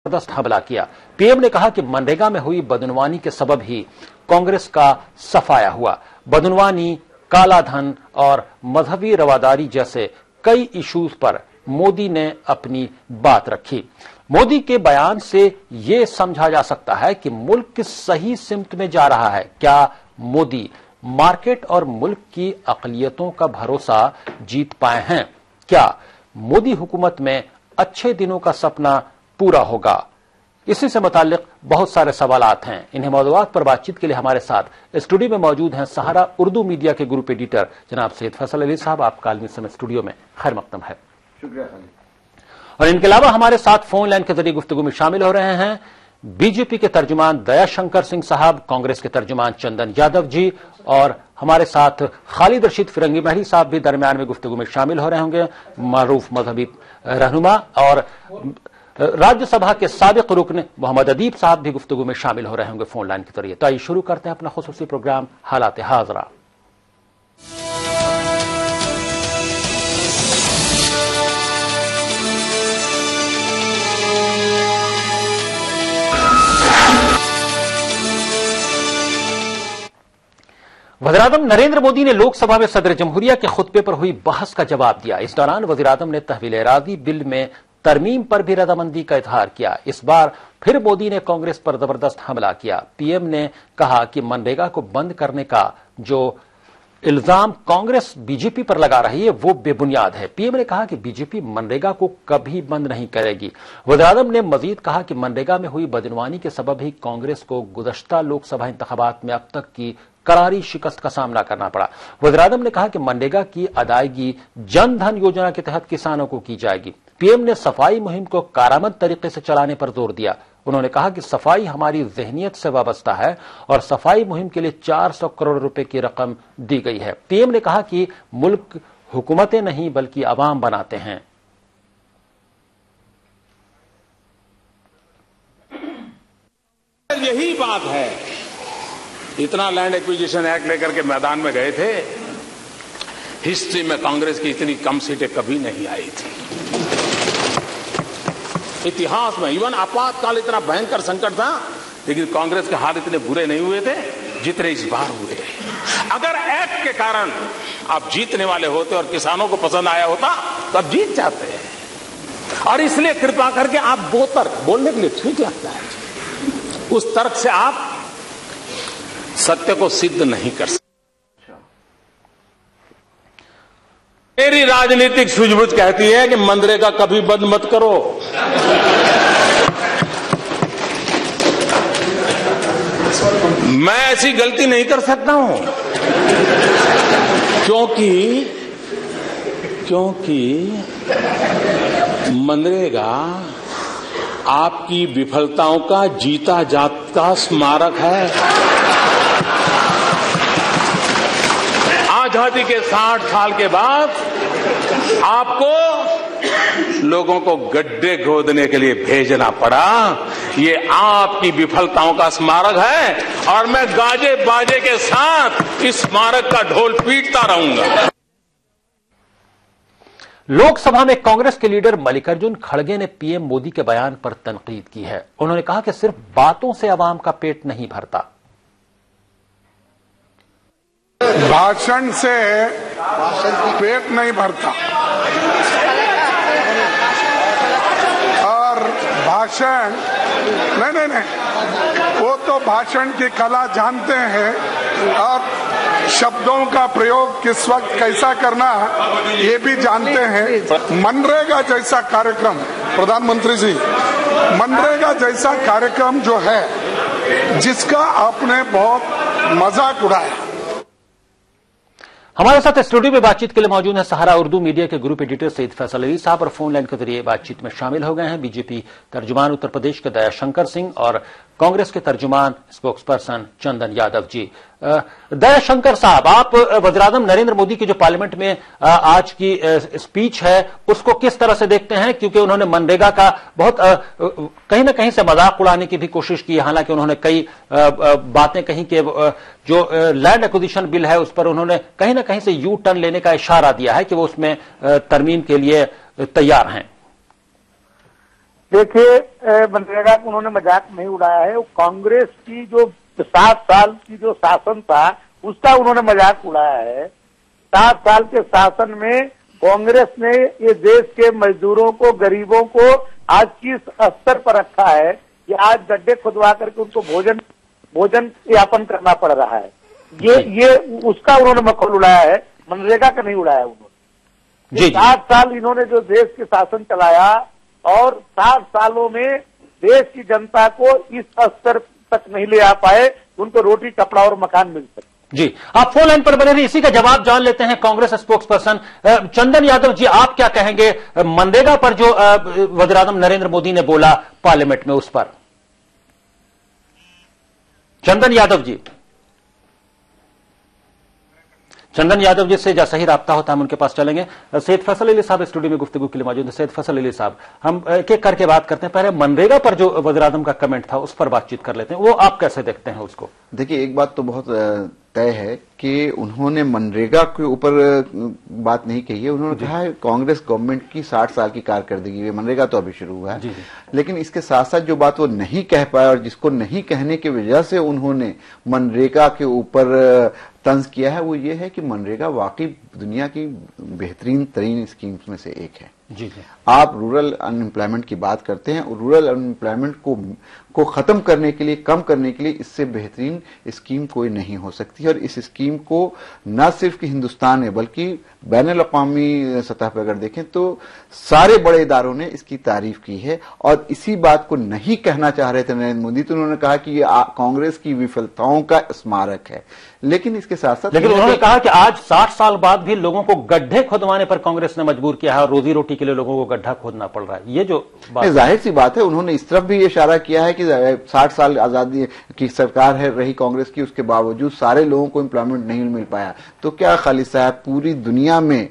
जबरदस्त हमला किया। पीएम ने कहा कि मनरेगा में हुई बदनवानी के सबब ही कांग्रेस का सफाया हुआ। बदनवानी, काला धन और मजहबी रवादारी जैसे कई इश्यूज पर मोदी ने अपनी बात रखी। मोदी के बयान से यह समझा जा सकता है कि मुल्क किस सही सिमत में जा रहा है। क्या मोदी मार्केट और मुल्क की अक़लियतों का भरोसा जीत पाए हैं? क्या मोदी हुकूमत में अच्छे दिनों का सपना पूरा होगा? इसी से मुताल्लिक बहुत सारे सवालात हैं। इन्हीं मौज़ूआत पर बातचीत के लिए हमारे साथ स्टूडियो में मौजूद हैं सहारा उर्दू मीडिया के ग्रुप एडिटर जनाब सैयद फैसल अली साहब। आपका आलमी समय स्टूडियो में खैर मकदम है। शुक्रिया। और इनके अलावा हमारे साथ फोन लाइन के जरिए गुफ्तगू में शामिल हो रहे हैं बीजेपी के तर्जुमान दयाशंकर सिंह साहब, कांग्रेस के तर्जुमान चंदन यादव जी, और हमारे साथ खालिद रशीद फिरंगी महरी साहब भी दरमियान में गुफ्तगू में शामिल हो रहे होंगे, मारूफ मजहबी रहनुमा, और राज्यसभा के साबिक रुकन मोहम्मद अदीब साहब भी गुफ्तगू में शामिल हो रहे होंगे फोन लाइन के जरिए। तो आइए शुरू करते हैं अपना खुसूसी प्रोग्राम हालात हाजरा। वज़ीर-ए-आज़म नरेंद्र मोदी ने लोकसभा में सदर जमहूरिया के खुतबे पर हुई बहस का जवाब दिया। इस दौरान वज़ीर-ए-आज़म ने तहवील-ए-राज़ी बिल में तरमीम पर भी रजामंदी का इजहार किया। इस बार फिर मोदी ने कांग्रेस पर जबरदस्त हमला किया। पीएम ने कहा कि मनरेगा को बंद करने का जो इल्जाम कांग्रेस बीजेपी पर लगा रही है वो बेबुनियाद है। पीएम ने कहा कि बीजेपी मनरेगा को कभी बंद नहीं करेगी। वज़ीर-ए-आज़म ने मजीद कहा कि मनरेगा में हुई बदनवानी के सबब ही कांग्रेस को गुज़श्ता लोकसभा इंतखाबात में अब तक की करारी शिकस्त का सामना करना पड़ा। वज़ीर-ए-आज़म ने कहा कि मनरेगा की अदायगी जन धन योजना के तहत किसानों को की जाएगी। पीएम ने सफाई मुहिम को कारआमद तरीके से चलाने पर जोर दिया। उन्होंने कहा कि सफाई हमारी ज़हनियत से वाबस्ता है और सफाई मुहिम के लिए 400 करोड़ रुपए की रकम दी गई है। पीएम ने कहा कि मुल्क हुकूमतें नहीं बल्कि अवाम बनाते हैं। यही बात है, इतना लैंड एक्विजिशन एक्ट लेकर के मैदान में गए थे, हिस्ट्री में कांग्रेस की इतनी कम सीटें कभी नहीं आई थी इतिहास में। इवन आपातकाल इतना भयंकर संकट था, लेकिन कांग्रेस के हाल इतने बुरे नहीं हुए थे जितने इस बार हुए। अगर एक्ट के कारण आप जीतने वाले होते और किसानों को पसंद आया होता तो आप जीत जाते हैं। और इसलिए कृपा करके आप वो तर्क बोलने के लिए ठीक लगता है, उस तर्क से आप सत्य को सिद्ध नहीं कर सकते। मेरी राजनीतिक सूझबूझ कहती है कि मनरेगा कभी बंद मत करो। मैं ऐसी गलती नहीं कर सकता हूं क्योंकि मनरेगा आपकी विफलताओं का जीता जागता स्मारक है। आजादी के 60 साल के बाद आपको लोगों को गड्ढे खोदने के लिए भेजना पड़ा। ये आपकी विफलताओं का स्मारक है और मैं गाजे बाजे के साथ इस स्मारक का ढोल पीटता रहूंगा। लोकसभा में कांग्रेस के लीडर मल्लिकार्जुन खड़गे ने पीएम मोदी के बयान पर तनकीद की है। उन्होंने कहा कि सिर्फ बातों से अवाम का पेट नहीं भरता। भाषण से पेट नहीं भरता और भाषण नहीं, वो तो भाषण की कला जानते हैं और शब्दों का प्रयोग किस वक्त कैसा करना ये भी जानते हैं। मनरेगा जैसा कार्यक्रम, प्रधानमंत्री जी, मनरेगा जैसा कार्यक्रम जो है जिसका आपने बहुत मजाक उड़ाया। हमारे साथ स्टूडियो में बातचीत के लिए मौजूद है सहारा उर्दू मीडिया के ग्रुप एडिटर सैयद फैसल अली साहब, और फोन लाइन के जरिए बातचीत में शामिल हो गए हैं बीजेपी तर्जुमान उत्तर प्रदेश के दयाशंकर सिंह और कांग्रेस के तर्जुमान स्पोक्सपर्सन चंदन यादव जी। दयाशंकर साहब, आप वज़ीर-ए-आज़म नरेंद्र मोदी की जो पार्लियामेंट में आज की स्पीच है उसको किस तरह से देखते हैं? क्योंकि उन्होंने मनरेगा का बहुत कहीं ना कहीं से मजाक उड़ाने की भी कोशिश की। हालांकि उन्होंने कई बातें कही कि जो लैंड एक्विजिशन बिल है उस पर उन्होंने कहीं ना कहीं से यू टर्न लेने का इशारा दिया है कि वो उसमें तरमीम के लिए तैयार हैं। देखिए, मनरेगा का उन्होंने मजाक नहीं उड़ाया है। वो कांग्रेस की जो 7 साल की जो शासन था उसका उन्होंने मजाक उड़ाया है। 7 साल के शासन में कांग्रेस ने ये देश के मजदूरों को, गरीबों को आज किस स्तर पर रखा है कि आज गड्ढे खुदवा करके उनको भोजन यापन करना पड़ रहा है। ये उसका उन्होंने मखौल उड़ाया है, मनरेगा का नहीं उड़ाया उन्होंने। 7 साल इन्होंने जो देश के शासन चलाया और 7 सालों में देश की जनता को इस स्तर तक नहीं ले आ पाए, उनको रोटी, कपड़ा और मकान मिल सके। जी, आप फोन लाइन पर बने रहिए, इसी का जवाब जान लेते हैं कांग्रेस स्पोक्स पर्सन चंदन यादव जी। आप क्या कहेंगे मनरेगा पर जो वज़ीर-ए-आज़म नरेंद्र मोदी ने बोला पार्लियामेंट में, उस पर? चंदन यादव जी, चंदन यादव जी से जैसा ही राब्ता होता है हम उनके पास चलेंगे। सैयद फैसल अली साहब स्टूडियो में गुफ्तगू के लिए मौजूद है। सैयद फैसल अली साहब, हम एक एक करके बात करते हैं। पहले मनरेगा पर जो वज़ीर-ए-आज़म का कमेंट था उस पर बातचीत कर लेते हैं, वो आप कैसे देखते हैं उसको? देखिए, एक बात तो बहुत तय है कि उन्होंने मनरेगा के ऊपर बात नहीं कही है। उन्होंने कहा है कांग्रेस गवर्नमेंट की 60 साल की कारकर्दगी है, मनरेगा तो अभी शुरू हुआ है। लेकिन इसके साथ साथ जो बात वो नहीं कह पाए और जिसको नहीं कहने की वजह से उन्होंने मनरेगा के ऊपर तंज किया है, वो ये है कि मनरेगा वाकई दुनिया की बेहतरीन तरीन स्कीम्स में से एक है। जी। आप रूरल अनएम्प्लॉयमेंट की बात करते हैं, रूरल अनएम्प्लॉयमेंट को खत्म करने के लिए, कम करने के लिए इससे बेहतरीन स्कीम कोई नहीं हो सकती। और इस स्कीम को न सिर्फ कि हिंदुस्तान में बल्कि बैनुल-अक़वामी सतह पर अगर देखें तो सारे बड़े इदारों ने इसकी तारीफ की है। और इसी बात को नहीं कहना चाह रहे थे नरेंद्र मोदी, तो उन्होंने कहा कि ये कांग्रेस की विफलताओं का स्मारक है। लेकिन इसके साथ साथ उन्होंने कहा कि आज 60 साल बाद भी लोगों को गड्ढे खोदवाने पर कांग्रेस ने मजबूर किया है और रोजी रोटी के लिए लोगों को गड्ढा खोदना पड़ रहा है। ये जो बात जाहिर सी बात है, उन्होंने इस तरफ भी इशारा किया है कि 60 साल आजादी की सरकार है रही कांग्रेस की, उसके बावजूद सारे लोगों को एम्प्लॉयमेंट नहीं मिल पाया। तो क्या खालिद साहब, पूरी दुनिया में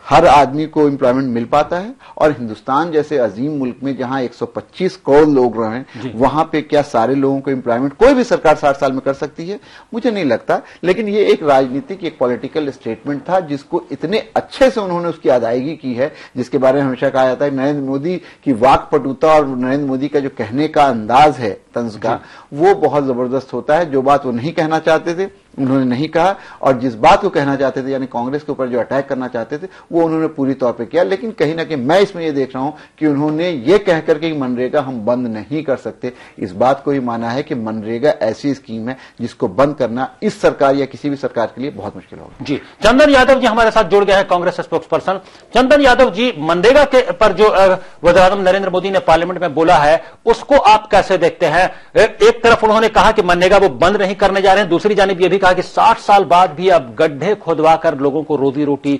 हर आदमी को एम्प्लॉयमेंट मिल पाता है? और हिंदुस्तान जैसे अजीम मुल्क में जहां 125 करोड़ लोग रहे, वहां पे क्या सारे लोगों को एम्प्लॉयमेंट कोई भी सरकार 60 साल में कर सकती है? मुझे नहीं लगता। लेकिन ये एक राजनीतिक, एक पॉलिटिकल स्टेटमेंट था जिसको इतने अच्छे से उन्होंने उसकी अदायगी की है, जिसके बारे में हमेशा कहा जाता है नरेंद्र मोदी की वाक्पटुता और नरेंद्र मोदी का जो कहने का अंदाज है तंज का, वो बहुत जबरदस्त होता है। जो बात वो नहीं कहना चाहते थे उन्होंने नहीं कहा, और जिस बात को कहना चाहते थे यानी कांग्रेस के ऊपर जो अटैक करना चाहते थे वो उन्होंने पूरी तौर पे किया। लेकिन कहीं ना कहीं मैं इसमें ये देख रहा हूं कि उन्होंने ये कह करके मनरेगा हम बंद नहीं कर सकते, इस बात को ही माना है कि मनरेगा ऐसी स्कीम है जिसको बंद करना इस सरकार या किसी भी सरकार के लिए बहुत मुश्किल होगा। जी, चंदन यादव जी हमारे साथ जुड़ गए हैं, कांग्रेस स्पोक्स पर्सन। चंदन यादव जी, मनरेगा के पर जो वज़ीर-ए-आज़म नरेंद्र मोदी ने पार्लियामेंट में बोला है उसको आप कैसे देखते हैं? एक तरफ उन्होंने कहा कि मनरेगा वो बंद नहीं करने जा रहे हैं, दूसरी जानिब यह भी कहा कि 60 साल बाद भी अब गड्ढे खोदवा कर लोगों को रोजी रोटी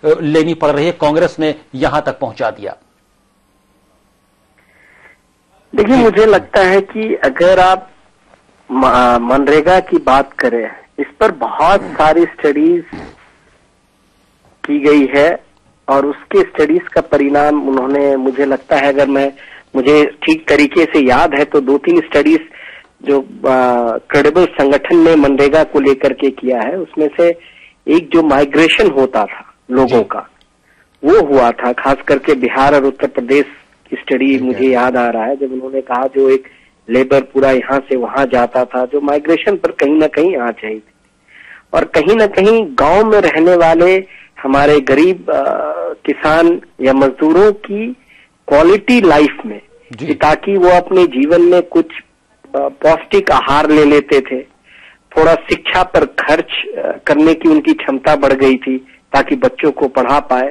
लेनी पड़ रही है, कांग्रेस ने यहां तक पहुंचा दिया। देखिए, मुझे लगता है कि अगर आप मनरेगा की बात करें, इस पर बहुत सारी स्टडीज की गई है और उसके स्टडीज का परिणाम उन्होंने, मुझे लगता है, अगर मुझे ठीक तरीके से याद है तो 2-3 स्टडीज जो क्रेडिबल संगठन ने मनरेगा को लेकर के किया है, उसमें से एक जो माइग्रेशन होता था लोगों का, वो हुआ था। खास करके बिहार और उत्तर प्रदेश की स्टडी मुझे याद आ रहा है, जब उन्होंने कहा जो एक लेबर पूरा यहाँ से वहां जाता था, जो माइग्रेशन पर कहीं ना कहीं आ जाएगी। और कहीं ना कहीं गांव में रहने वाले हमारे गरीब किसान या मजदूरों की क्वालिटी लाइफ में, ताकि वो अपने जीवन में कुछ पौष्टिक आहार ले लेते थे, थोड़ा शिक्षा पर खर्च करने की उनकी क्षमता बढ़ गई थी ताकि बच्चों को पढ़ा पाए।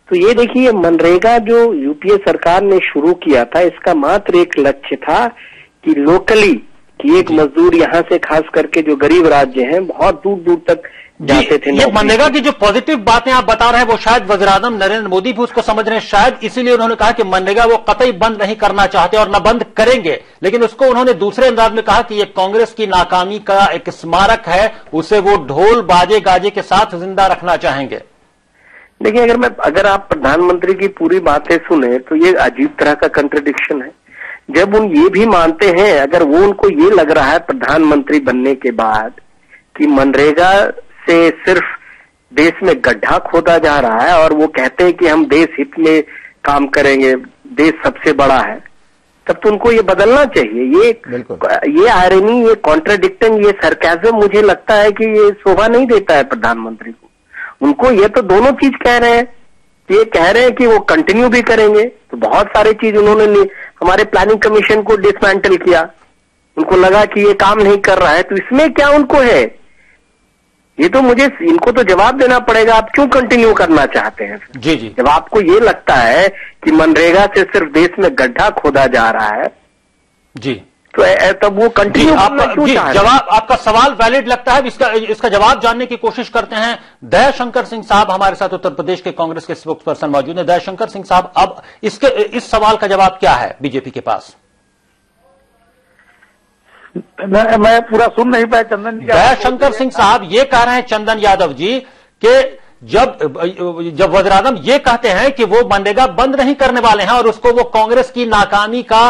तो ये देखिए, मनरेगा जो यूपीए सरकार ने शुरू किया था, इसका मात्र एक लक्ष्य था कि लोकली कि एक मजदूर यहाँ से खास करके जो गरीब राज्य हैं बहुत दूर दूर तक जाते थे। ये मनरेगा की जो पॉजिटिव बातें आप बता रहे हैं वो शायद वज़ीर-ए-आज़म नरेंद्र मोदी भी उसको समझ रहे हैं, शायद इसीलिए उन्होंने कहा कि मनरेगा वो कतई बंद नहीं करना चाहते और न बंद करेंगे। लेकिन उसको उन्होंने दूसरे अंदाज में कहा कि ये कांग्रेस की नाकामी का एक स्मारक है, उसे वो ढोल बाजे गाजे के साथ जिंदा रखना चाहेंगे। देखिए, अगर आप प्रधानमंत्री की पूरी बातें सुने तो ये अजीब तरह का कंट्रडिक्शन है। जब उन ये भी मानते हैं, अगर वो उनको ये लग रहा है प्रधानमंत्री बनने के बाद कि मनरेगा से सिर्फ देश में गड्ढा खोदा जा रहा है और वो कहते हैं कि हम देश हित में काम करेंगे, देश सबसे बड़ा है, तब तो उनको ये बदलना चाहिए। ये आयरनी, ये कॉन्ट्राडिक्शन, ये सरकाज़म मुझे लगता है कि ये शोभा नहीं देता है प्रधानमंत्री को। उनको ये तो दोनों चीज कह रहे हैं, ये कह रहे हैं कि वो कंटिन्यू भी करेंगे, तो बहुत सारे चीज उन्होंने हमारे प्लानिंग कमीशन को डिसमेंटल किया, उनको लगा कि ये काम नहीं कर रहा है, तो इसमें क्या उनको है? ये तो मुझे इनको तो जवाब देना पड़ेगा, आप क्यों कंटिन्यू करना चाहते हैं? जी जी। जब आपको ये लगता है कि मनरेगा से सिर्फ देश में गड्ढा खोदा जा रहा है जी, तो तब वो कंटिन्यू करना क्यों चाह रहे हैं? जवाब, आपका सवाल वैलिड लगता है, इसका जवाब जानने की कोशिश करते हैं। दयाशंकर सिंह साहब हमारे साथ उत्तर प्रदेश के कांग्रेस के स्पोक्स पर्सन मौजूद है। दयाशंकर सिंह साहब, अब इस सवाल का जवाब क्या है बीजेपी के पास? मैं पूरा सुन नहीं पाया चंदन जी। दयाशंकर सिंह साहब ये कह रहे हैं चंदन यादव जी कि जब वज़ीर आज़म ये कहते हैं कि वो मनरेगा बंद नहीं करने वाले हैं और उसको वो कांग्रेस की नाकामी का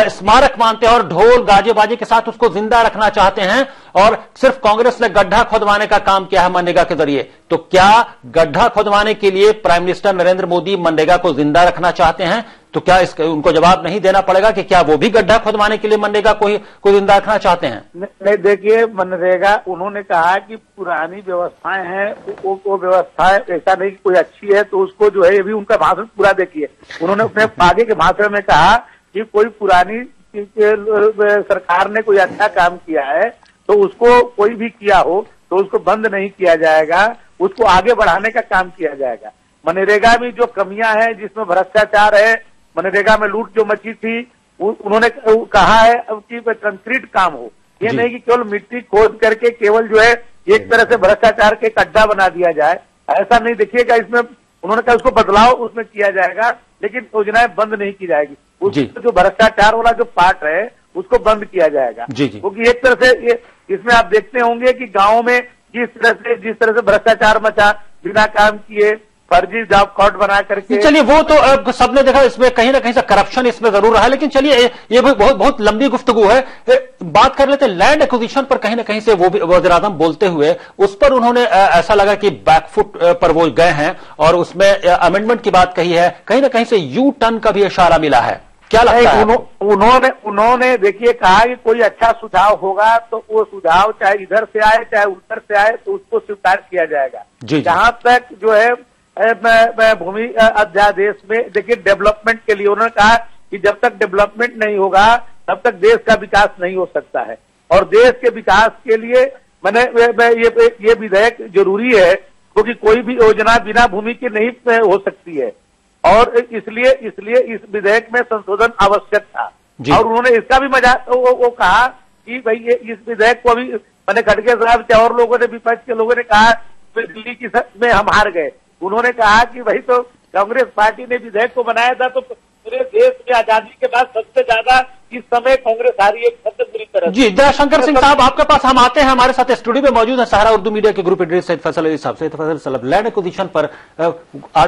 स्मारक मानते हैं और ढोल गाजे बाजे के साथ उसको जिंदा रखना चाहते हैं और सिर्फ कांग्रेस ने गड्ढा खोदवाने का काम किया है मनरेगा के जरिए, तो क्या गड्ढा खोदवाने के लिए प्राइम मिनिस्टर नरेंद्र मोदी मनरेगा को जिंदा रखना चाहते हैं? तो क्या उनको जवाब नहीं देना पड़ेगा कि क्या वो भी गड्ढा खोदवाने के लिए मनरेगा को जिंदा रखना चाहते हैं? नहीं, देखिए, मनरेगा उन्होंने कहा कि पुरानी व्यवस्थाएं हैं, वो व्यवस्थाएं ऐसा नहीं कि कोई अच्छी है तो उसको जो है, ये भी उनका भाषण पूरा देखिए। उन्होंने अपने आगे के भाषण में कहा कि कोई पुरानी सरकार ने कोई अच्छा काम किया है तो उसको कोई भी किया हो तो उसको बंद नहीं किया जाएगा, उसको आगे बढ़ाने का काम किया जाएगा। मनरेगा में जो कमियां हैं, जिसमें भ्रष्टाचार है, मनरेगा में लूट जो मची थी, उन्होंने कहा है कि कंक्रीट काम हो, ये नहीं कि केवल मिट्टी खोद करके केवल जो है एक तरह से भ्रष्टाचार के गड्ढा बना दिया जाए, ऐसा नहीं। देखिएगा, इसमें उन्होंने कहा उसको बदलाव उसमें किया जाएगा, लेकिन योजनाएं बंद नहीं की जाएगी। उसमें जो भ्रष्टाचार वाला जो पार्ट है उसको बंद किया जाएगा, क्योंकि एक तरह से इसमें आप देखते होंगे कि गाँव में जिस तरह से भ्रष्टाचार मचा, बिना काम किए फर्जी जॉब कार्ड बना करके। चलिए, वो तो सबने देखा, इसमें कहीं ना कहीं से करप्शन इसमें जरूर रहा है, लेकिन चलिए ये बहुत लंबी गुफ्तगू है। बात कर लेते हैं लैंड एक्विजिशन पर। कहीं ना कहीं से वो भी वज़ीर आज़म बोलते हुए उस पर उन्होंने ऐसा लगा कि बैकफुट पर वो गए हैं और उसमें अमेंडमेंट की बात कही है, कहीं ना कहीं से यू टर्न का भी इशारा मिला है। क्या लगता है? उन्होंने देखिए कहा कि कोई अच्छा सुझाव होगा तो वो सुझाव चाहे इधर से आए चाहे उधर से आए तो उसको स्वीकार किया जाएगा। जहां तक जो है भूमि अध्यादेश में, देखिए, डेवलपमेंट के लिए उन्होंने कहा कि जब तक डेवलपमेंट नहीं होगा तब तक देश का विकास नहीं हो सकता है, और देश के विकास के लिए ये विधेयक जरूरी है, क्योंकि कोई भी योजना बिना भूमि के नहीं हो सकती है, और इसलिए इस विधेयक में संशोधन आवश्यक था। और उन्होंने इसका भी मजाक वो कहा कि भाई इस विधेयक को अभी खड़गे साहब से और लोगों ने, विपक्ष के लोगों ने कहा दिल्ली की में हम हार गए। उन्होंने कहा कि भाई तो कांग्रेस पार्टी ने विधेयक को बनाया था, तो पूरे देश में आजादी के बाद सबसे ज्यादा इस समय कांग्रेस हारी है सबसे बुरी तरह। जी, दयाशंकर सिंह साहब, आपके पास हम आते हैं। हमारे साथ स्टूडियो में मौजूद है सहारा उर्दू मीडिया के ग्रुप एडिटर सैयद फैसल अली साहब। सैयद फैसल साहब, लैंड एक्विजिशन पर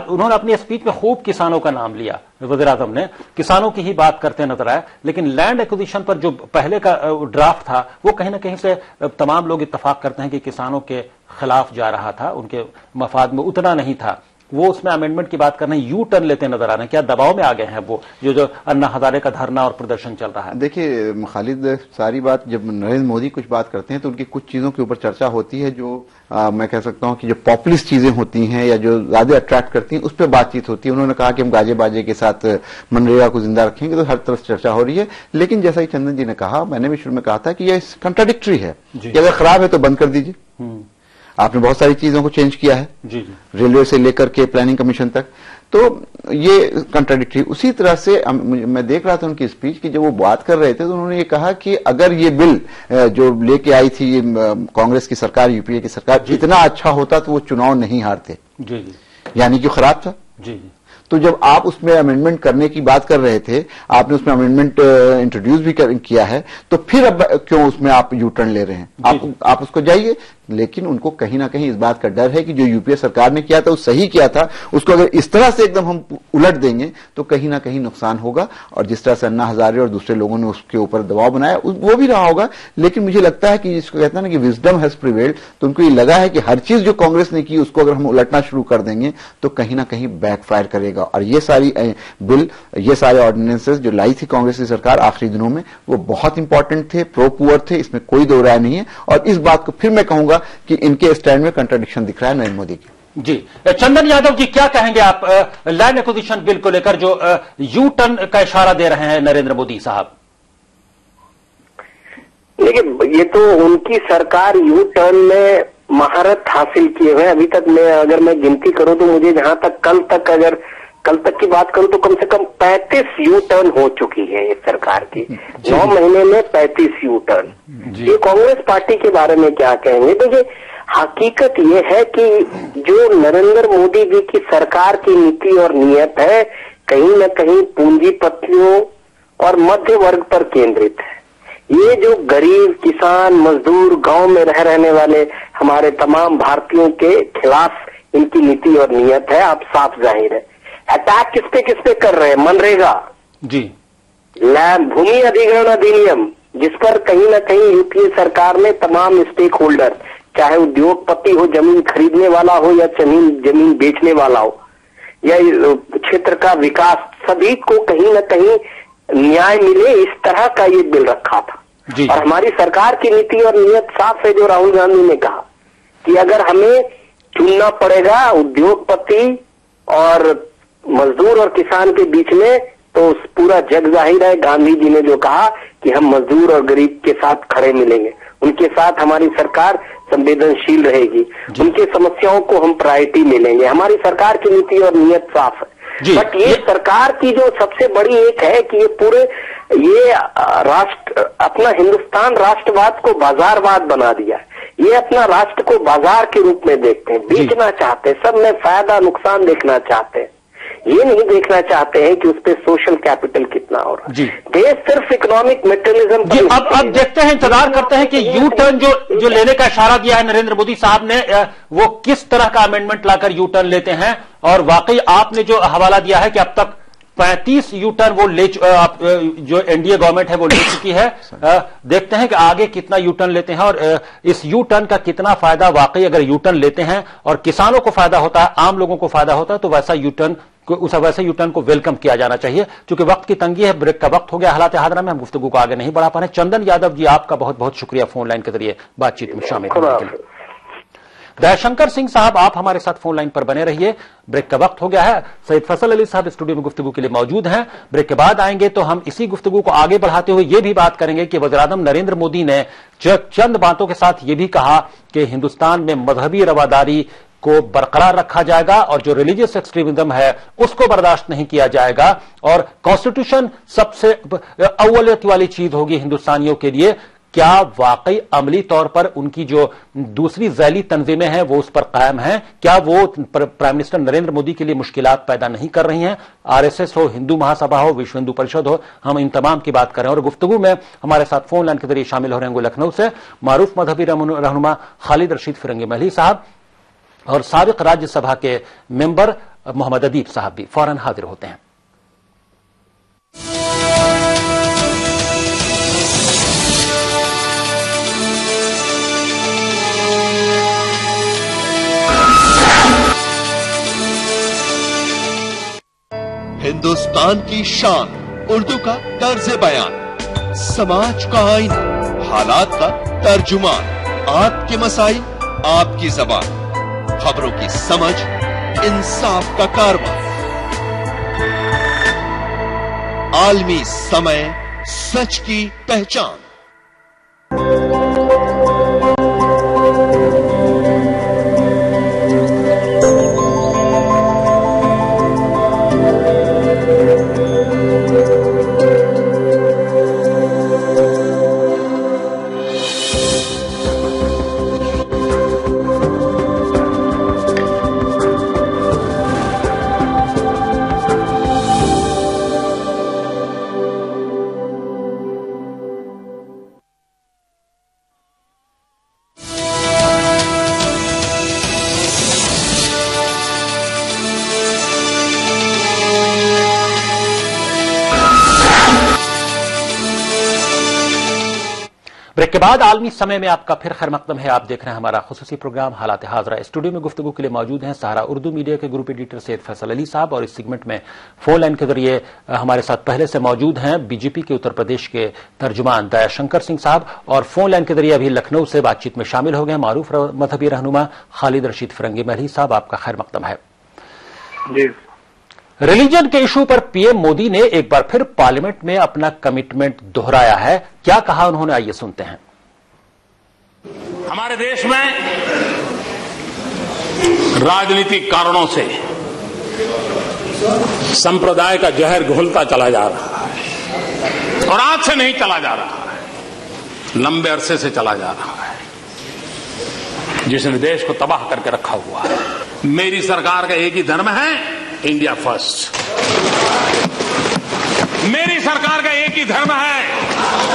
उन्होंने अपनी स्पीच में खूब किसानों का नाम लिया। वज़ीर आज़म ने किसानों की ही बात करते नजर आए, लेकिन लैंड एक्विजिशन पर जो पहले का ड्राफ्ट था वो कहीं ना कहीं से तमाम लोग इत्तफाक करते हैं कि किसानों के खिलाफ जा रहा था, उनके मफाद में उतना नहीं था। वो उसमें अमेंडमेंट की बात कर रहे हैं, यू टर्न लेते नजर आ रहे हैं। क्या दबाव में आ गए हैं वो जो अन्ना हजारे का धरना और प्रदर्शन चल रहा है? देखिए खालिद, सारी बात जब नरेंद्र मोदी कुछ बात करते हैं तो उनकी कुछ चीजों के ऊपर चर्चा होती है जो मैं कह सकता हूं कि जो पॉपुलिस्ट चीजें होती हैं या जो ज्यादा अट्रैक्ट करती हैं उस पर बातचीत होती है। उन्होंने कहा कि हम गाजे बाजे के साथ मनरेगा को जिंदा रखेंगे, तो हर तरफ चर्चा हो रही है। लेकिन जैसा कि चंदन जी ने कहा, मैंने भी शुरू में कहा था कि यह कंट्राडिक्टरी है कि अगर खराब है तो बंद कर दीजिए। आपने बहुत सारी चीजों को चेंज किया है, रेलवे से लेकर के प्लानिंग कमीशन तक, तो ये कंट्राडिक्टरी। उसी तरह से मैं देख रहा था उनकी स्पीच की, जब वो बात कर रहे थे तो उन्होंने ये कहा कि अगर ये बिल जो लेके आई थी कांग्रेस की सरकार, यूपीए की सरकार, इतना अच्छा होता तो वो चुनाव नहीं हारते, यानी कि खराब था। तो जब आप उसमें अमेंडमेंट करने की बात कर रहे थे, आपने उसमें अमेंडमेंट इंट्रोड्यूस भी किया है, तो फिर अब क्यों उसमें आप यू टर्न ले रहे हैं? आप उसको जाइए, लेकिन उनको कहीं ना कहीं इस बात का डर है कि जो यूपीए सरकार ने किया था वो सही किया था, उसको अगर इस तरह से एकदम हम उलट देंगे तो कहीं ना कहीं नुकसान होगा। और जिस तरह से अन्ना हजारे और दूसरे लोगों ने उसके ऊपर दबाव बनाया वो भी रहा होगा, लेकिन मुझे लगता है कि जिसको कहते हैं ना कि विजडम हैज प्रिवेल्ड, तो उनको ये लगा है कि हर चीज जो कांग्रेस ने की उसको अगर हम उलटना शुरू कर देंगे तो कहीं ना कहीं बैकफायर करेगा। और ये सारी बिल, ये सारे ऑर्डिनेंसेस जो लाई थी कांग्रेस की सरकार आखिरी दिनों में, वो बहुत इंपॉर्टेंट थे, प्रो पुअर थे, इसमें कोई दो राय नहीं है। और इस बात को फिर मैं कहूंगा कि इनके स्टैंड में कंट्राडिक्शन दिख रहा है नरेंद्र मोदी की। जी, चंदन यादव जी, क्या कहेंगे आप लैंड एक्विजिशन बिल को लेकर जो यू टर्न का इशारा दे रहे हैं नरेंद्र मोदी साहब? देखिए, ये तो उनकी सरकार यू टर्न में महारत हासिल किए हुए। अभी तक अगर मैं गिनती करूं तो मुझे जहां तक कल तक की बात करूं तो कम से कम 35 यू टर्न हो चुकी है इस सरकार की। 9 महीने में 35 यू टर्न। ये कांग्रेस पार्टी के बारे में क्या कहेंगे? देखिए, हकीकत ये है कि जो नरेंद्र मोदी जी की सरकार की नीति और नीयत है कहीं न कहीं पूंजीपतियों और मध्य वर्ग पर केंद्रित है। ये जो गरीब, किसान, मजदूर, गांव में रहने वाले हमारे तमाम भारतीयों के खिलाफ इनकी नीति और नीयत है, आप साफ जाहिर है। अटैक किस पे कर रहे हैं? मनरेगा जी, भूमि अधिग्रहण अधिनियम, जिस पर कहीं न कहीं यूपीए सरकार ने तमाम स्टेक होल्डर, चाहे उद्योगपति हो, जमीन खरीदने वाला हो या जमीन बेचने वाला हो, या क्षेत्र का विकास, सभी को कहीं न कहीं न्याय मिले, इस तरह का ये बिल रखा था। और हमारी सरकार की नीति और नीयत साफ है, जो राहुल गांधी ने कहा कि अगर हमें चुनना पड़ेगा उद्योगपति और मजदूर और किसान के बीच में, तो पूरा जग जाहिर है गांधी जी ने जो कहा कि हम मजदूर और गरीब के साथ खड़े मिलेंगे, उनके साथ हमारी सरकार संवेदनशील रहेगी, उनके समस्याओं को हम प्रायोरिटी मिलेंगे। हमारी सरकार की नीति और नीयत साफ है। बट ये सरकार की जो सबसे बड़ी एक है कि ये अपना हिंदुस्तान राष्ट्रवाद को बाजारवाद बना दिया है। ये अपना राष्ट्र को बाजार के रूप में देखते हैं, बेचना चाहते हैं, सब में फायदा नुकसान देखना चाहते हैं। ये नहीं देखना चाहते हैं कि उस पर सोशल कैपिटल कितना हो रहा है। देश सिर्फ इकोनॉमिक मेटेरियलिज्म। अब देखते हैं, इंतजार करते हैं कि यू टर्न जो लेने का इशारा दिया है नरेंद्र मोदी साहब ने, वो किस तरह का अमेंडमेंट लाकर यू टर्न लेते हैं। और वाकई आपने जो हवाला दिया है कि अब तक 35 यू टर्न वो जो एनडीए गवर्नमेंट है वो ले चुकी है। देखते हैं कि आगे कितना यू टर्न लेते हैं और इस यू टर्न का कितना फायदा वाकई अगर यू टर्न लेते हैं और किसानों को फायदा होता है, आम लोगों को फायदा होता है, तो वैसा यू टर्न को वेलकम किया जाना चाहिए। क्योंकि वक्त की तंगी है, ब्रेक का वक्त हो गया हालात हादरा में, हम गुफ्तगू को आगे नहीं बढ़ा पा रहे। चंदन यादव जी, आपका बहुत बहुत शुक्रिया फोन लाइन के जरिए बातचीत में शामिल होने के लिए। दयाशंकर सिंह साहब, आप हमारे साथ फोन लाइन पर बने रहिए, ब्रेक का वक्त हो गया है। सईद फैसल अली साहब स्टूडियो में गुफ्तगू के लिए मौजूद हैं। ब्रेक के बाद आएंगे तो हम इसी गुफ्तगू को आगे बढ़ाते हुए ये भी बात करेंगे कि वज़ीर-ए-आज़म नरेंद्र मोदी ने चंद बातों के साथ ये भी कहा कि हिंदुस्तान में मजहबी रवादारी को बरकरार रखा जाएगा और जो रिलीजियस एक्सट्रीमिज्म है उसको बर्दाश्त नहीं किया जाएगा और कॉन्स्टिट्यूशन सबसे अव्वलियत वाली चीज होगी हिंदुस्तानियों के लिए। क्या वाकई अमली तौर पर उनकी जो दूसरी ज़ैली तंजीमें हैं वो उस पर कायम हैं? क्या वो प्राइम मिनिस्टर नरेंद्र मोदी के लिए मुश्किलात पैदा नहीं कर रही हैं? आरएसएस हो, हिंदू महासभा हो, विश्व हिंदू परिषद हो, हम इन तमाम की बात कर रहे हैं। और गुफ्तगू में हमारे साथ फोन लाइन के जरिए शामिल हो रहे हैं लखनऊ से मारूफ मजहबी रहनुमा खालिद रशीद फिरंगी महली साहब और साबिक राज्यसभा के मेंबर मोहम्मद अदीब साहब भी फौरन हाजिर होते हैं। हिंदुस्तान की शान उर्दू का तर्ज बयान, समाज का आईना, हालात का तर्जुमान, आपके मसाइल आपकी जबान, खबरों की समझ इंसाफ का कारवां, आलमी समय सच की पहचान। ब्रेक के बाद आलमी समय में आपका फिर खैर मकदम है। आप देख रहे हैं हमारा खुसूसी प्रोग्राम हालात हाजरा। स्टूडियो में गुफ्तगू के लिए मौजूद हैं सहारा उर्दू मीडिया के ग्रुप एडिटर सैयद फैसल अली साहब, और इस सेगमेंट में फोन लाइन के जरिए हमारे साथ पहले से मौजूद हैं बीजेपी के उत्तर प्रदेश के तर्जुमान दयाशंकर सिंह साहब, और फोन लाइन के जरिए अभी लखनऊ से बातचीत में शामिल हो गए मारूफ मजहबी रहनुमा खालिद रशीद फिरंगी महली साहब। आपका खैर मकदम है। रिलीजन के इशू पर पीएम मोदी ने एक बार फिर पार्लियामेंट में अपना कमिटमेंट दोहराया है। क्या कहा उन्होंने, आइए सुनते हैं। हमारे देश में राजनीतिक कारणों से संप्रदाय का जहर घुलता चला जा रहा है, और आज से नहीं चला जा रहा है, लंबे अरसे से चला जा रहा है, जिसने देश को तबाह करके रखा हुआ है। मेरी सरकार का एक ही धर्म है, इंडिया फर्स्ट। मेरी सरकार का एक ही धर्म है,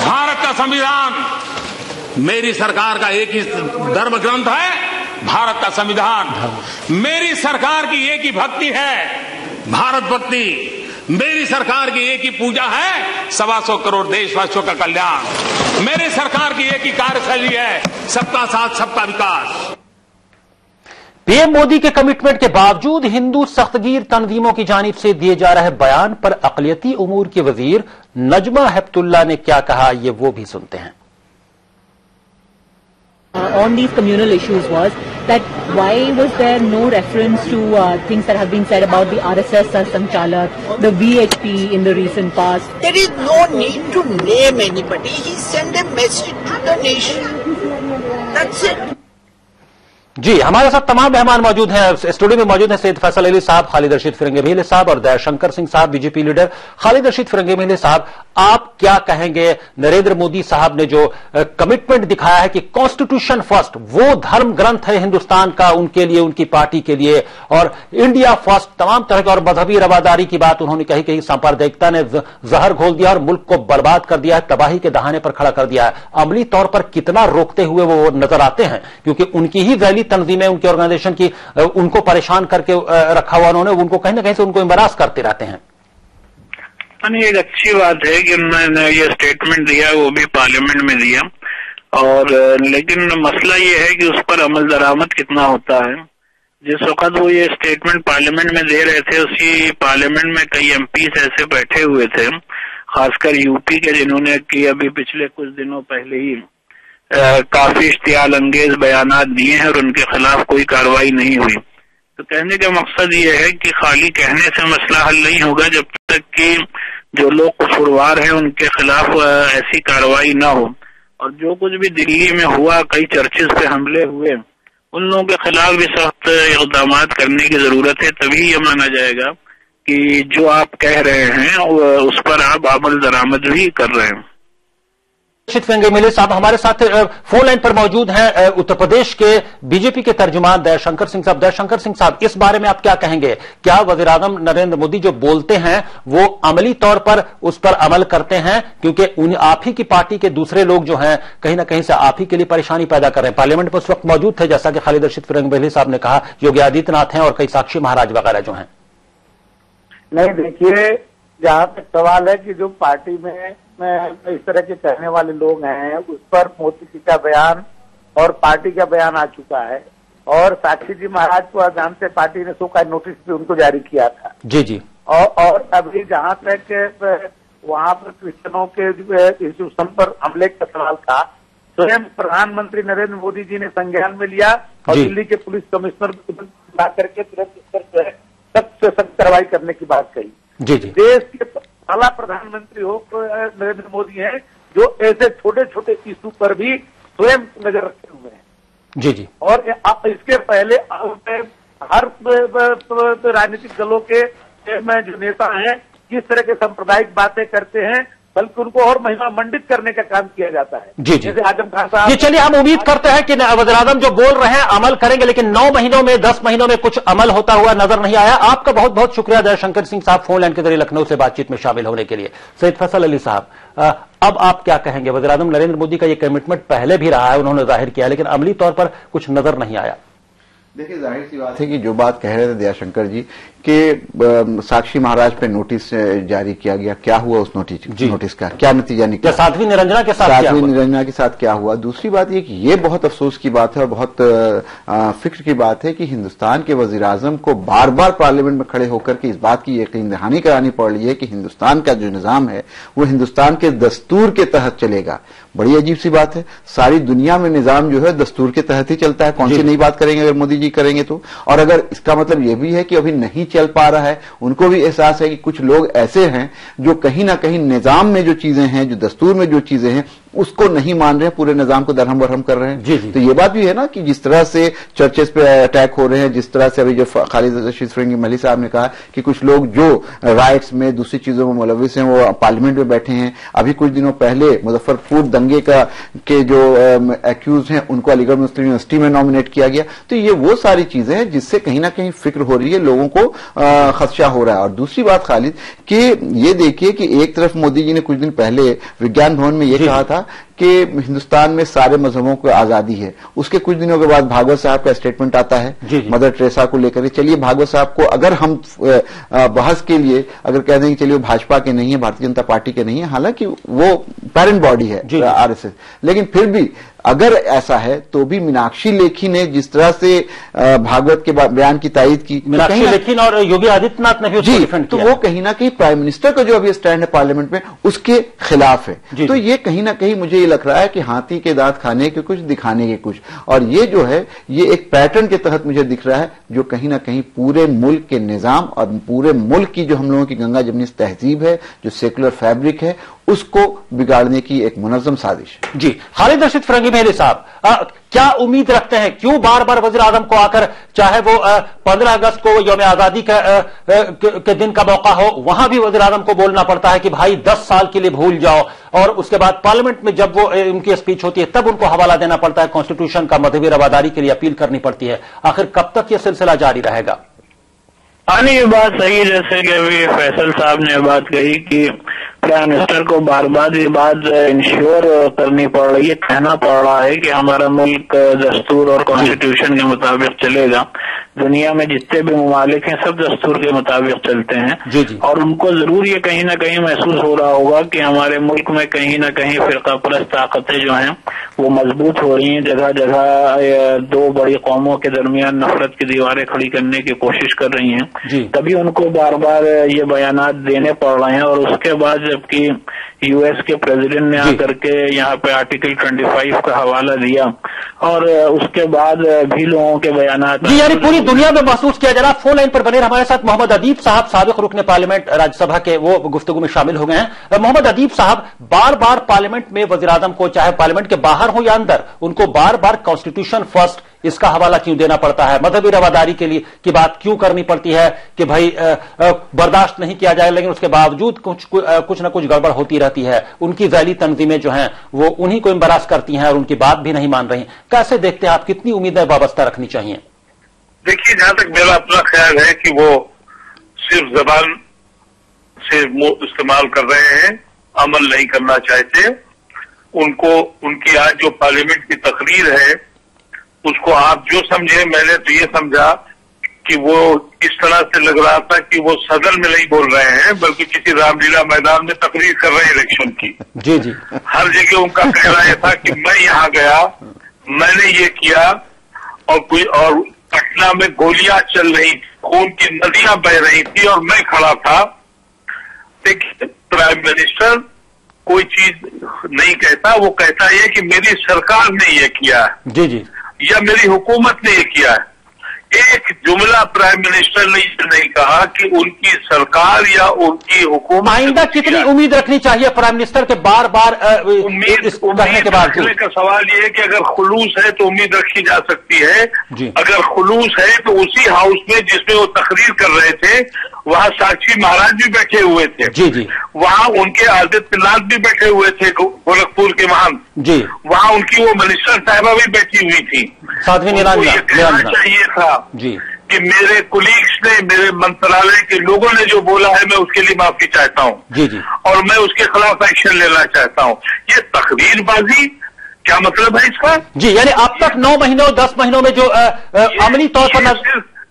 भारत का संविधान। मेरी सरकार का एक ही धर्म ग्रंथ है, भारत का संविधान। मेरी सरकार की एक ही भक्ति है, भारत भक्ति। मेरी सरकार की एक ही पूजा है, 125 करोड़ देशवासियों का कल्याण। मेरी सरकार की एक ही कार्यशैली है, सबका साथ सबका विकास। पीएम मोदी के कमिटमेंट के बावजूद हिंदू सख्तगीर तंजीमों की जानिब से दिए जा रहे बयान पर अक़लियती उमूर की वजीर नजमा हेप्तुल्लाह ने क्या कहा, ये वो भी सुनते हैं। On these communal issues was that why was there no reference to things that have been said about the RSS Sanchalak, the VHP in the recent past? There is no need to name anybody. He sent a message to the nation. That's it. जी, हमारे साथ तमाम मेहमान मौजूद हैं। Studio में मौजूद हैं सैयद फैसल अली साहब, खालिद रशीद फिरंगी महली साहब और दयाशंकर सिंह साहब, बीजेपी लीडर। खालिद रशीद फिरंगी महली साहब, आप क्या कहेंगे? नरेंद्र मोदी साहब ने जो कमिटमेंट दिखाया है कि कॉन्स्टिट्यूशन फर्स्ट, वो धर्म ग्रंथ है हिंदुस्तान का, उनके लिए, उनकी पार्टी के लिए, और इंडिया फर्स्ट, तमाम तरह के, और मजहबी रवादारी की बात उन्होंने कही कि सांप्रदायिकता ने जहर घोल दिया और मुल्क को बर्बाद कर दिया है, तबाही के दहाने पर खड़ा कर दिया है। अमली तौर पर कितना रोकते हुए वो नजर आते हैं, क्योंकि उनकी ही वैली तंजीमें, उनकी ऑर्गेनाइजेशन की, उनको परेशान करके रखा हुआ उन्होंने, उनको कहीं ना कहीं से उनको एम्बरास करते रहते हैं। एक अच्छी बात है कि उन्होंने ये स्टेटमेंट दिया, वो भी पार्लियामेंट में दिया, और लेकिन मसला ये है कि उस पर अमल दरामद कितना होता है। जिस वक्त वो ये स्टेटमेंट पार्लियामेंट में दे रहे थे, उसी पार्लियामेंट में कई एमपीस ऐसे बैठे हुए थे, खासकर यूपी के, जिन्होंने कि अभी पिछले कुछ दिनों पहले ही काफी इश्तियाल अंगेज बयानात दिए हैं और उनके खिलाफ कोई कार्रवाई नहीं हुई। तो कहने का मकसद ये है कि खाली कहने से मसला हल नहीं होगा जब तक कि जो लोग कसूरवार हैं उनके खिलाफ ऐसी कार्रवाई ना हो। और जो कुछ भी दिल्ली में हुआ, कई चर्चेस पे हमले हुए, उन लोगों के खिलाफ भी सख्त इक़दाम करने की जरूरत है। तभी ये माना जाएगा कि जो आप कह रहे हैं उस पर आप अमल दरामद भी कर रहे हैं। फिरंगी महली साहब हमारे साथ फोन लाइन पर मौजूद हैं उत्तर प्रदेश के बीजेपी के तर्जुमान दयाशंकर सिंह साहब। दयाशंकर सिंह साहब, इस बारे में आप क्या कहेंगे? क्या वज़ीर आज़म नरेंद्र मोदी जो बोलते हैं वो अमली तौर पर उस पर अमल करते हैं? क्योंकि आप ही की पार्टी के दूसरे लोग जो हैं कहीं ना कहीं से आप ही के लिए परेशानी पैदा कर रहे हैं। पार्लियामेंट में उस वक्त मौजूद थे, जैसा कि खालिद रशीद फिरंगी महली साहब ने कहा, योगी आदित्यनाथ हैं और कई साक्षी महाराज वगैरह जो हैं। नहीं, देखिए, जहां तक सवाल है कि जो पार्टी में इस तरह के कहने वाले लोग हैं, उस पर मोदी जी का बयान और पार्टी का बयान आ चुका है, और साक्षी जी महाराज को जानते पार्टी ने 100 का नोटिस भी उनको जारी किया था। जी जी। और अभी जहां तक वहां पर क्रिश्चियनों के इंस्टीट्यूशन पर हमले का सवाल था, स्वयं प्रधानमंत्री नरेंद्र मोदी जी ने संज्ञान में लिया और दिल्ली के पुलिस कमिश्नर को बुला करके तुरंत इस पर सख्त से सख्त कार्रवाई करने की बात कही। जी जी। देश के पहला प्रधानमंत्री हो नरेंद्र मोदी हैं जो ऐसे छोटे छोटे इशू पर भी स्वयं नजर रखे हुए हैं। जी जी। और इसके पहले हर राजनीतिक दलों के जो नेता हैं किस तरह के सांप्रदायिक बातें करते हैं, बल्कि उनको और महिमा मंडित करने का काम किया जाता है। जी जी। जैसे आजम खान साहब। ये चलिए, हम उम्मीद करते हैं कि वज़ीर आज़म जो बोल रहे हैं अमल करेंगे, लेकिन 9 महीनों में 10 महीनों में कुछ अमल होता हुआ नजर नहीं आया। आपका बहुत बहुत शुक्रिया दयाशंकर सिंह साहब, फोन लाइन के जरिए लखनऊ से बातचीत में शामिल होने के लिए। सैयद फैसल अली साहब, अब आप क्या कहेंगे? वज़ीर आज़म नरेंद्र मोदी का ये कमिटमेंट पहले भी रहा है, उन्होंने जाहिर किया, लेकिन अमली तौर पर कुछ नजर नहीं आया। देखिए, जाहिर सी बात है कि जो बात कह रहे थे दयाशंकर जी कि साक्षी महाराज पे नोटिस जारी किया गया, क्या हुआ उस नोटिस का, क्या नतीजा निकला, साध्वी निरंजना के साथ क्या हुआ। दूसरी बात ये कि ये बहुत अफसोस की बात है और बहुत फिक्र की बात है कि हिंदुस्तान के वजीर आजम को बार बार पार्लियामेंट में खड़े होकर के इस बात की यकीन दहानी करानी पड़ रही है कि हिंदुस्तान का जो निजाम है वो हिंदुस्तान के दस्तूर के तहत चलेगा। बड़ी अजीब सी बात है, सारी दुनिया में निजाम जो है दस्तूर के तहत ही चलता है। कौन सी नई बात करेंगे अगर मोदी जी करेंगे तो। और अगर इसका मतलब यह भी है कि अभी नहीं चल पा रहा है, उनको भी एहसास है कि कुछ लोग ऐसे हैं जो कहीं ना कहीं निजाम में जो चीजें हैं, जो दस्तूर में जो चीजें हैं, उसको नहीं मान रहे हैं, पूरे निजाम को दरहम बरहम कर रहे हैं। तो ये बात भी है ना कि जिस तरह से चर्चेस पे अटैक हो रहे हैं, जिस तरह से अभी जो खालिद रशीद फिरंगी मलिक साहब ने कहा कि कुछ लोग जो राइट्स में दूसरी चीजों में मुलविस हैं वो पार्लियामेंट में बैठे हैं। अभी कुछ दिनों पहले मुजफ्फरपुर दंगे के जो एक्यूज हैं उनको अलीगढ़ मुस्लिम यूनिवर्सिटी में नॉमिनेट किया गया। तो ये वो सारी चीजें हैं जिससे कहीं ना कहीं फिक्र हो रही है, लोगों को खदशा हो रहा है। और दूसरी बात खालिद कि ये देखिए कि एक तरफ मोदी जी ने कुछ दिन पहले विज्ञान भवन में ये कहा था कि हिंदुस्तान में सारे मजहबों को आजादी है। उसके कुछ दिनों के बाद भागवत साहब का स्टेटमेंट आता है मदर टेरेसा को लेकर। चलिए, भागवत साहब को अगर हम बहस के लिए अगर कह दें कि चलिए वो भाजपा के नहीं है, भारतीय जनता पार्टी के नहीं है, हालांकि वो पेरेंट बॉडी है आरएसएस, लेकिन फिर भी अगर ऐसा है तो भी मीनाक्षी लेखी ने जिस तरह से भागवत के बयान की तायीद की, मीनाक्षी लेखी और योगी आदित्यनाथ ने भी उसको डिफेंड किया। तो वो कहीं ना कहीं प्राइम मिनिस्टर का जो अभी स्टैंड है पार्लियामेंट में उसके खिलाफ है। तो ये कहीं ना कहीं मुझे ये लग रहा है कि हाथी के दांत खाने के कुछ, दिखाने के कुछ। और ये जो है ये एक पैटर्न के तहत मुझे दिख रहा है जो कहीं ना कहीं पूरे मुल्क के निजाम और पूरे मुल्क की जो हम लोगों की गंगा जमनी तहजीब है, जो सेकुलर फैब्रिक है, उसको बिगाड़ने की एक मुनज़्ज़म साजिश है। जी, खालिद रशीद फिरंगी महली साहब, क्या उम्मीद रखते हैं, क्यों बार बार वज़ीर आज़म को आकर, चाहे वो 15 अगस्त को यौम आजादी के दिन का मौका हो, वहां भी वज़ीर आज़म को बोलना पड़ता है कि भाई 10 साल के लिए भूल जाओ, और उसके बाद पार्लियामेंट में जब वो उनकी स्पीच होती है तब उनको हवाला देना पड़ता है कॉन्स्टिट्यूशन का, मजहबी रवादारी के लिए अपील करनी पड़ती है। आखिर कब तक यह सिलसिला जारी रहेगा? नहीं, ये बात सही है, जैसे कि अभी फैसल साहब ने बात कही कि प्राइम मिनिस्टर को बार बार ये बात इंश्योर करनी पड़ रही है, कहना पड़ रहा है कि हमारा मुल्क दस्तूर और कॉन्स्टिट्यूशन के मुताबिक चलेगा। दुनिया में जितने भी ममालिक हैं सब दस्तूर के मुताबिक चलते हैं। और उनको जरूर ये कहीं ना कहीं महसूस हो रहा होगा कि हमारे मुल्क में कहीं ना कहीं फिरका परस्त ताकतें जो हैं वो मजबूत हो रही हैं। जगह जगह दो बड़ी कौमों के दरमियान नफरत की दीवारें खड़ी करने की कोशिश कर रही हैं। तभी उनको बार बार ये बयानात देने पड़ रहे हैं। और उसके बाद जबकि यूएस के प्रेसिडेंट ने आकर के यहाँ पे आर्टिकल 25 का हवाला दिया, और उसके बाद भी लोगों के बयानात यानी पूरी दुनिया में महसूस किया जा रहा। फोन लाइन पर बने हमारे साथ मोहम्मद अदीब साहब, साबिक रुकने पार्लियामेंट राज्यसभा के, वो गुफ्तगू में शामिल हो गए हैं। मोहम्मद अदीब साहब, बार बार पार्लियामेंट में वज़ीर आज़म को, चाहे पार्लियामेंट के बाहर हो या अंदर, उनको बार बार कॉन्स्टिट्यूशन फर्स्ट इसका हवाला क्यों देना पड़ता है, मजहबी रवादारी के लिए की बात क्यों करनी पड़ती है कि भाई बर्दाश्त नहीं किया जाए, लेकिन उसके बावजूद कुछ न कुछ गड़बड़ होती रहती है। उनकी जैली तंजीमें जो हैं वो उन्हीं को एम्बरास करती हैं और उनकी बात भी नहीं मान रही। कैसे देखते हैं आप, कितनी उम्मीदें वाबस्ता रखनी चाहिए? देखिए, जहां तक मेरा अपना ख्याल है कि वो सिर्फ जबान से इस्तेमाल कर रहे हैं, अमल नहीं करना चाहते। उनको उनकी आज जो पार्लियामेंट की तकरीर है उसको आप जो समझे, मैंने तो ये समझा कि वो इस तरह से लग रहा था कि वो सदन में नहीं बोल रहे हैं बल्कि किसी रामलीला मैदान में तकरीर कर रहे हैं इलेक्शन की। जी। हर जगह उनका कहना यह था कि मैं यहाँ गया, मैंने ये किया, और पटना में गोलियां चल रही, खून की नदियां बह रही थी और मैं खड़ा था। देखिए, प्राइम मिनिस्टर कोई चीज नहीं कहता, वो कहता है कि मेरी सरकार ने ये किया है। जी। या मेरी हुकूमत ने ये किया है। एक जुमला प्राइम मिनिस्टर ने नहीं कहा कि उनकी सरकार या उनकी हुकूमत। आइंदा कितनी उम्मीद रखनी चाहिए प्राइम मिनिस्टर के बार बार उम्मीद कहने के बाद? का सवाल ये है कि अगर खुलूस है तो उम्मीद रखी जा सकती है। अगर खुलूस है तो उसी हाउस में जिसमें वो तकरीर कर रहे थे वहां साक्षी महाराज भी बैठे हुए थे। जी। वहां उनके आदित्यनाथ भी बैठे हुए थे, गोरखपुर के महंत जी। वहां उनकी वो मिनिस्टर साहिबा भी बैठी हुई थी। साध्वी निरंजना। ये कहना चाहिए था जी कि मेरे कुलीग्स ने, मेरे मंत्रालय के लोगों ने जो बोला है मैं उसके लिए माफी चाहता हूँ। जी। और मैं उसके खिलाफ एक्शन लेना चाहता हूँ। ये तकरीरबाजी क्या मतलब है इसका? जी, यानी अब तक 9 महीनों 10 महीनों में जो अमली तौर पर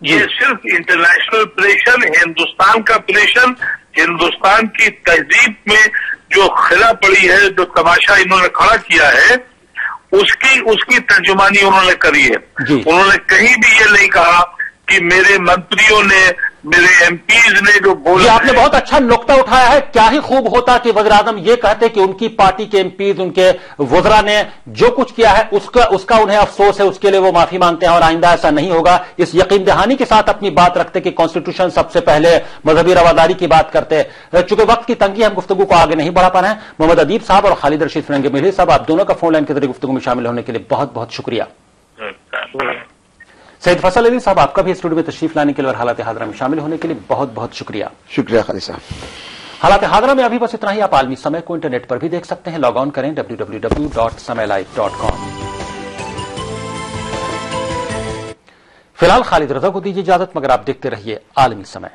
ये सिर्फ इंटरनेशनल प्रेशर, हिंदुस्तान का प्रेशर, हिंदुस्तान की तहजीब में जो खिला पड़ी है, जो तमाशा इन्होंने खड़ा किया है, उसकी तर्जुमानी उन्होंने करी है। उन्होंने कहीं भी ये नहीं कहा कि मेरे मंत्रियों ने, मेरे एमपीज ने जो बोला। आपने बहुत अच्छा नुक्ता उठाया है। क्या ही खूब होता कि वज़ीर-ए-आज़म ये कहते कि उनकी पार्टी के एमपीज, उनके वज़रा ने जो कुछ किया है उसका उन्हें अफसोस है, उसके लिए वो माफी मांगते हैं और आइंदा ऐसा नहीं होगा। इस यकीन दहानी के साथ अपनी बात रखते कि कॉन्स्टिट्यूशन सबसे पहले मजहबी रवादारी की बात करते। चूंकि वक्त की तंगी, हम गुफ्तगू को आगे नहीं बढ़ा पा रहे हैं। मोहम्मद अदीब साहब और खालिद रशीद फिरंगी मिली साहब, आप दोनों का फोन लाइन के जरिए गुफ्तगू में शामिल होने के लिए बहुत बहुत शुक्रिया। सैयद फैसल अली साहब, आपका भी स्टूडियो में तशरीफ लाने के लिए और हालात हादरा में शामिल होने के लिए बहुत बहुत शुक्रिया। शुक्रिया खालिद साहब। हालात हादरा में अभी बस इतना ही। आप आलमी समय को इंटरनेट पर भी देख सकते हैं। लॉग ऑन करें www.samaylive.com। फिलहाल खालिद रजा को दीजिए इजाजत, मगर आप देखते रहिए आलमी समय।